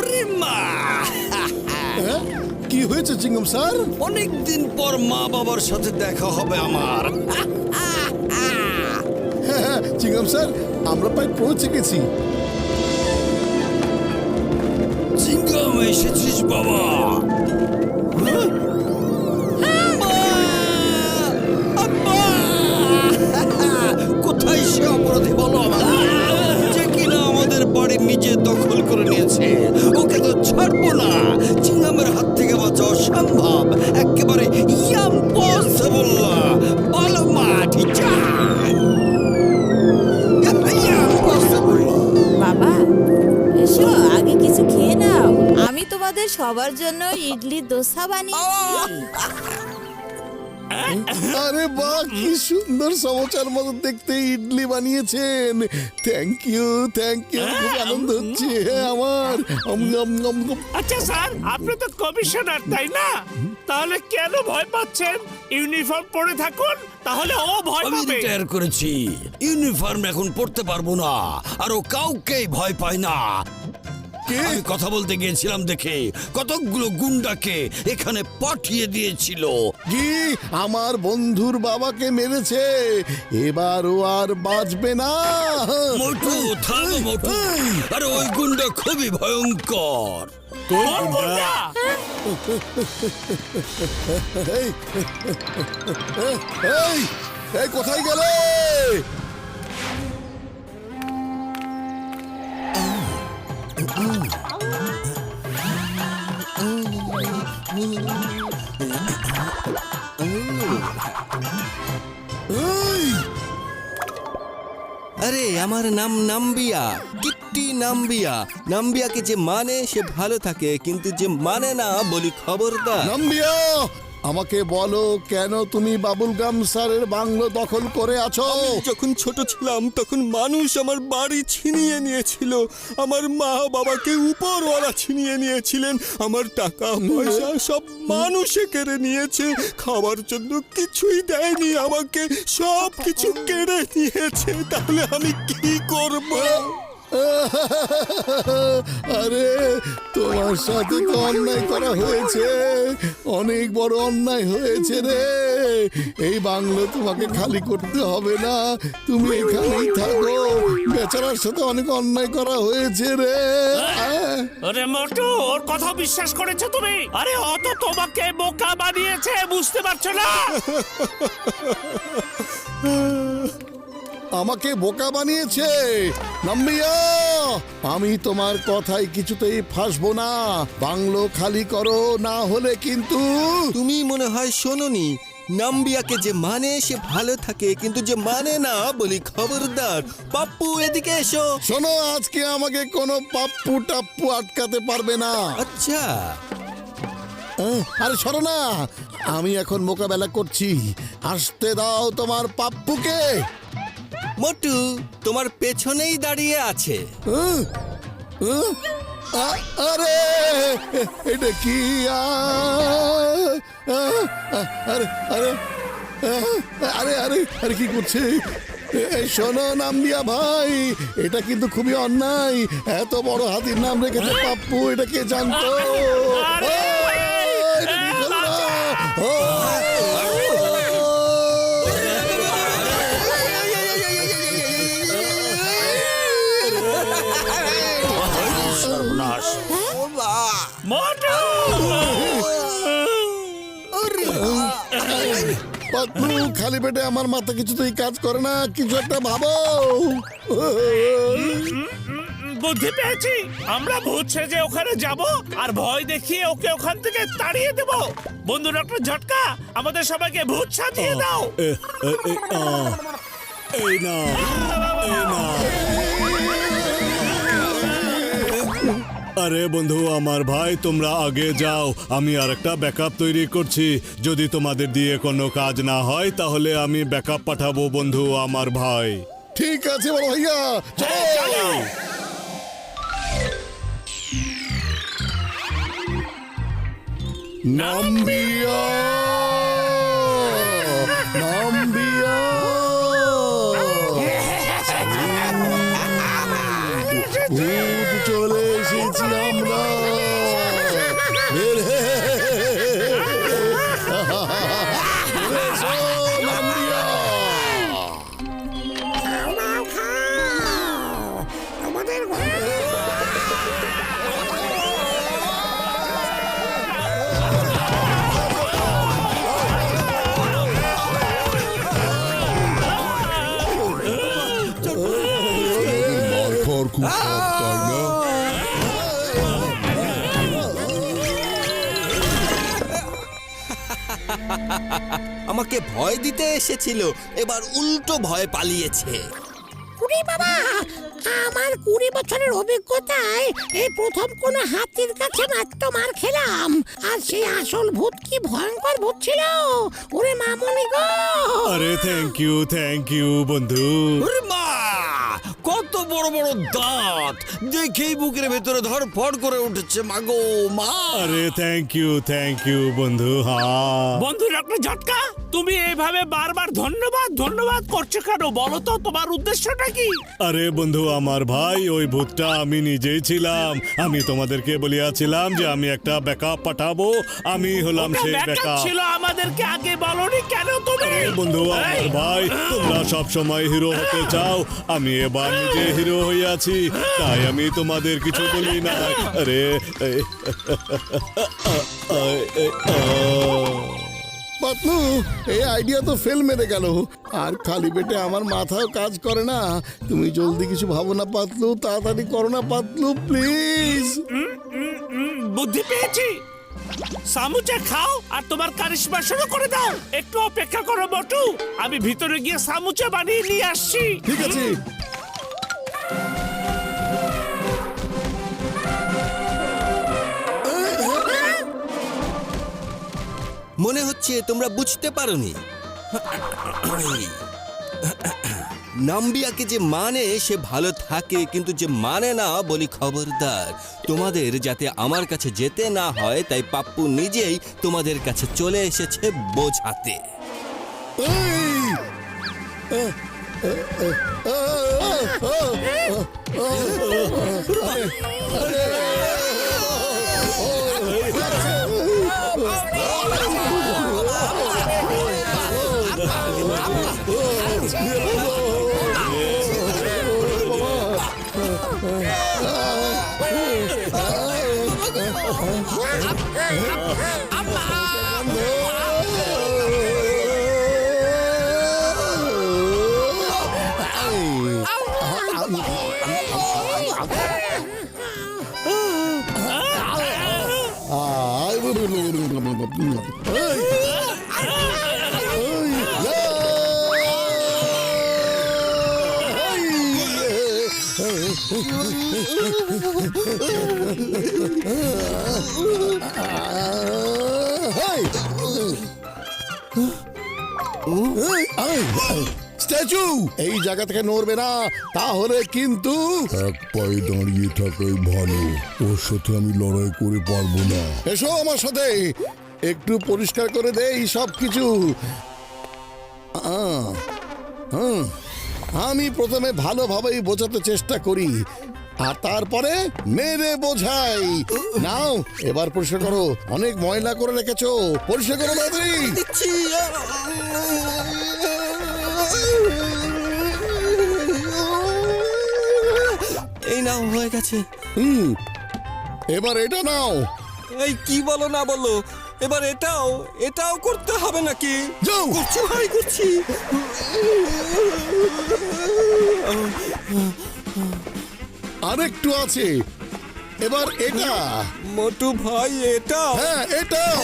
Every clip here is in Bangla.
ওরে মা! কি হয়েছে চিঙ্গম স্যার? অনেকদিন পর মা বাবার সাথে দেখা হবে আমার। হ্যাঁ চিঙ্গম স্যার, আমরা প্রায় পৌঁছে গেছি। চিঙ্গম, এসেছিস বাবা? মা! আব্বা! কোথায় সে অপরাধী বলো আমাকে, যে কিনা আমাদের বাড়ি নিজে দখল করে নিয়েছে? ওকে তো ছাড়বো না। চিঙ্গমের হাত থেকে বাঁচা অসম্ভব, একেবারে ইম্পসিবল। বলো মা, ঠিক বাবা এসো, আগে কিছু খেয়ে নাও। আমি তোমাদের সবার জন্য ইডলি দোসা বানিয়েছি। আরে বাহ, কি সুন্দর সমোচার মতো দেখতে ইডলি বানিয়েছেন। থ্যাংক ইউ, খুব আনন্দ হচ্ছে আমার। আচ্ছা স্যার, আপনি তো কমিশনার তাই না? তাহলে কেন ভয় পাচ্ছেন? ইউনিফর্ম পরে থাকুন, তাহলে ও ভয় আমি পাবে। রিটায়ার করেছি, ইউনিফর্ম এখন পড়তে পারবো না, আর ও কাউকেই ভয় পায় না। আমি কথা বলতে গিয়েছিলাম দেখে কতগুলো গুন্ডাকে এখানে পাঠিয়ে দিয়েছিল। কি আমার বন্ধুর বাবাকে মেরেছে, এবার ও আর বাঁচবে না। মোটু, থামো মোটু। আরে ওই গুন্ডা খুবই ভয়ঙ্কর। কোন গুন্ডা? এই, এই, এই কোথায় গেলে? আরে আমার নাম নাম্বিয়া, কিট্টি নাম্বিয়া। নাম্বিয়াকে যে মানে সে ভালো থাকে, কিন্তু যে মানে না বলি খবরদার। নাম্বিয়া, আমাকে বলো কেন তুমি বাবুল গাম স্যারের বাংলো দখল করে আছো? যখন ছোট ছিলাম তখন মানুষ আমার বাড়ি ছিনিয়ে নিয়েছিল, আমার মা বাবাকে উপরওয়ালা ছিনিয়ে নিয়েছিলেন, আমার টাকা পয়সা সব মানুষে কেড়ে নিয়েছে, খাওয়ার জন্য কিছুই দেয়নি আমাকে, সব কিছু কেড়ে নিয়েছে। তাহলে আমি কি করব? আরে তোমার সাথে তো অন্যায় করা হয়েছে, অনেক বড় অন্যায় হয়েছে রে। এই বাংলো তোমাকে খালি করতে হবে না, তুমি এখানেই থাকো। বেচারার সাথে অনেক অন্যায় করা হয়েছে রে। আরে মোটু, ওর কথা বিশ্বাস করেছো তুমি? আরে ও তো তোমাকে বোকা বানিয়েছে, বুঝতে পারছো না? আমাকে বোকা বানিয়েছে? নাম্বিয়া, আমি তোমার কথায় কিছুতেই ফাঁসবো না। বাংলো খালি করো, না হলে কিন্তু। তুমি মনে হয় শোনোনি, নাম্বিয়াকে যে মানে সে ভালো থাকে, কিন্তু যে মানে না বলি খবরদার। পাপ্পু এদিকে এসো। শোনো, আজকে আমাকে কোনো পাপ্পু টাপ্পু আটকাতে পারবে না। আচ্ছা, আরে সরো না, আমি এখন মোকাবেলা করছি। আসতে দাও তোমার পাপ্পুকে। মোটু তোমার পেছনেই দাঁড়িয়ে আছে। আরে এটা কি? আরে আরে আরে আরে আরে কি করছে? শোনো নাম্বিয়া ভাই, এটা কিন্তু খুবই অন্যায়। এত বড় হাতির নাম রেখেছে পাপ্পু, এটা কে জানতো? এটা কি করলো না? সর্বনাশ! মোটু! পাতলু, খালি পেটে আমার মাথা কিছুতেই কাজ করে না, কিছু একটা ভাবো। বুদ্ধি পেয়েছি, আমরা ভূত সেজে ওখানে যাব আর ভয় দেখিয়ে ওকে ওখান থেকে তাড়িয়ে দেব। বন্ধু ডক্টর ঝটকা, আমাদের সবাইকে ভূত সাজিয়ে দাও। এই না, এই না। আরে বন্ধু আমার ভাই, তোমরা আগে যাও, আমি আর একটা ব্যাকআপ তৈরি করছি। যদি তোমাদের দিয়ে কোনো কাজ না হয় তাহলে আমি ব্যাকআপ পাঠাবো বন্ধু আমার ভাই। ঠিক আছে বড় ভাইয়া, চলো। নাম্বিয়া, নাম্বিয়া, চলে এসেছি আমরা। আমাকে ভয় দিতে এসেছিল, এবার উল্টো ভয় পালিয়েছে। কুড়ি বাবা, আমার 20 বছরের অভিজ্ঞতায় এই প্রথম কোন হাতির কাছে মাত্র মার খেলাম, আর সেই আসল ভূত কি ভয়ঙ্কর ভূত ছিল! ওরে মামুনি গো! আরে থ্যাংক ইউ বন্ধু। ওরে মা, কত বড় বড় দাঁত! দেখেই বুকের ভেতরে ধড়ফড় করে উঠেছে মাগো মা। আরে থ্যাংক ইউ বন্ধু। হ্যাঁ বন্ধু ডক্টর ঝটকা, তুমি এইভাবে বারবার ধন্যবাদ করছো কেন? বলো তো তোমার উদ্দেশ্যটা কি? আরে বন্ধু আমার ভাই, ওই ভূতটা আমি নিজেই ছিলাম। আমি তোমাদেরকে বলিয়াছিলাম যে আমি একটা ব্যাকআপ পাঠাবো, আমি হলাম ওটা সেই backup ব্যাকআপ। ছিল, আমাদেরকে আগে বলনি কেন তুমি? আরে বন্ধু আমার এই, ভাই, তোমরা সব সময় হিরো হতে চাও, আমি এবার নিজে হিরো হইয়াছি, তাই আমি তোমাদের কিছু বলি না। আরে পাতলু, এই আইডিয়া তো ফেল মেরে গেল। আর খালি পেটে আমার মাথাও কাজ করে না। তুমি জলদি কিছু ভাবো না পাতলু, তাড়াতাড়ি করো না পাতলু, প্লিজ। বুদ্ধি পেয়েছি। সামুচা খাও আর তোমার কারিশমা শুরু করে দাও। একটু অপেক্ষা করো মোটু, আমি ভিতরে গিয়ে সামুচা বানিয়ে নিয়ে আসছি। ঠিক আছে। মনে হচ্ছে তোমরা বুঝতে পারোনি। নাম্বিয়াকে যে মানে সে ভালো থাকে, কিন্তু যে মানে না, বলি খবরদার। তোমাদের যাতে আমার কাছে যেতে না হয়, তাই পাপ্পু নিজেই তোমাদের কাছে চলে এসেছে বোঝাতে। স্ট্যাচু, এই জায়গা থেকে নড়বে না, তাহলে কিন্তু এক পায়ে দাঁড়িয়ে থাকাই ভালো, ওর সাথে আমি লড়াই করে পারবো না। এসো আমার সাথে, একটু পরিষ্কার করে দেই সব কিছু। আমি প্রথমে ভালোভাবেই বোঝাতে চেষ্টা করি, আর তারপরে মেরে বোঝাই। নাও এবার পরিষ্কার করো, অনেক ময়লা করে রেখেছো, পরিষ্কার করো তাড়াতাড়ি। দিচ্ছি। এই নাও, হয়ে গেছে। এবার এটা নাও। এই কি বলো না বলো, এবার এটাও করতে হবে নাকি? যাও। করছি ভাই, করছি। আরেকটু আছে, এবার এটা। মোটু ভাই, এটা হ্যাঁ, এটাও।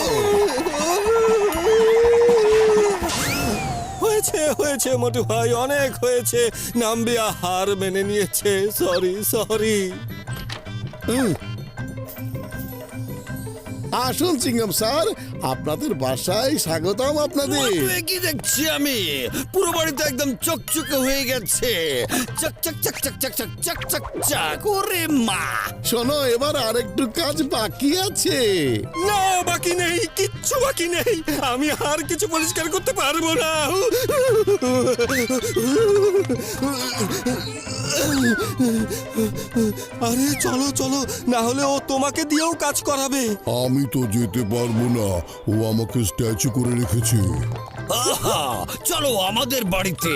হয়েছে মোটু ভাই, অনেক হয়েছে। নাম্বিয়া হার মেনে নিয়েছে। সরি। আসুন চিংগাম স্যার, আপনাদের বাসায় স্বাগতম আপনাদের। কি দেখছি আমি, পুরো বাড়িতে একদম চকচকে হয়ে গেছে। চক চক চক চক চক চক চক চক চক। ওরে মা! শোনো, এবার আরেকটু কাজ বাকি আছে। না, বাকি নেই, কিচ্ছু বাকি নেই। আমি আর কিছু পরিষ্কার করতে পারবো না। আরে চলো, না হলে ও তোমাকে দিয়েও কাজ করাবে। আমি তো যেতে পারবো না, ও আমাকে স্ট্যাচু করে রেখেছে। আহা, চলো আমাদের বাড়িতে।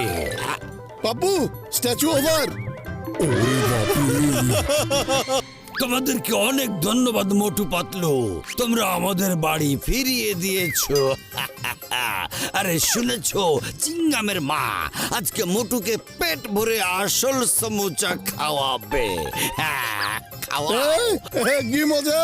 Pappu, statue over. ওরে বাপরে! তোমাদেরকে অনেক ধন্যবাদ মোটু পাতলু, তোমরা আমাদের বাড়ি ফিরিয়ে দিয়েছো। আরে শুনেছো, চিংগামের মা আজকে মোটুকে পেট ভরে আসল সমুচা খাওয়াবে। হ্যাঁ, খাওয়া। কি মজা!